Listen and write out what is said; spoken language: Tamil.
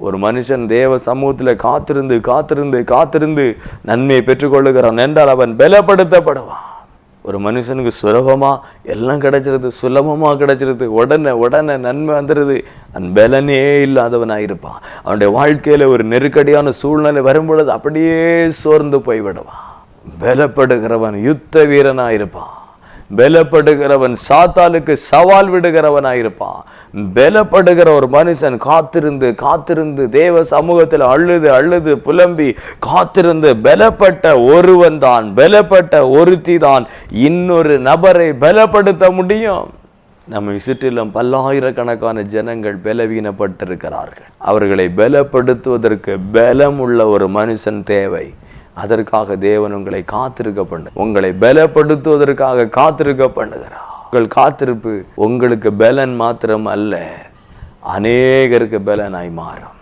ஒரு மனுஷன் தேவ சமூகத்தில் காத்திருந்து காத்திருந்து காத்திருந்து நன்மையை பெற்றுக்கொள்ளுகிறான் என்றால் அவன் பலப்படுத்தப்படுவான். ஒரு மனுஷனுக்கு சுலபமாக எல்லாம் கிடைச்சிருது, சுலபமாக கிடைச்சிருது, உடனே உடனே நன்மை வந்துடுது, அவன் பலனே இல்லாதவனாயிருப்பான். அவனுடைய வாழ்க்கையில் ஒரு நெருக்கடியான சூழ்நிலை வரும்பொழுது அப்படியே சோர்ந்து போய்விடுவான். பலப்படுகிறவன் யுத்த வீரனாயிருப்பான். பலப்படுகிறவன் சாத்தானுக்கு சவால் விடுகிறவனாயிருப்பான். பலப்படுகிற ஒரு மனுஷன் காத்திருந்து காத்திருந்து தேவ சமூகத்தில் அழுது அழுது புலம்பி காத்திருந்து பலப்பட்ட ஒருவன் தான், பலப்பட்ட ஒருத்தி தான் இன்னொரு நபரை பலப்படுத்த முடியும். நம்ம சுற்றிலும் பல்லாயிரக்கணக்கான ஜனங்கள் பலவீனப்பட்டிருக்கிறார்கள். அவர்களை பலப்படுத்துவதற்கு பலம் உள்ள ஒரு மனுஷன் தேவை. அதற்காக தேவன் உங்களை காத்திருக்க பண்ணு, உங்களை பலப்படுத்துவதற்காக காத்திருக்க பண்ணுகிறார். உங்கள் காத்திருப்பு உங்களுக்கு பலன் மாத்திரம் அல்ல, அநேகருக்கு பலனாய் மாறும்.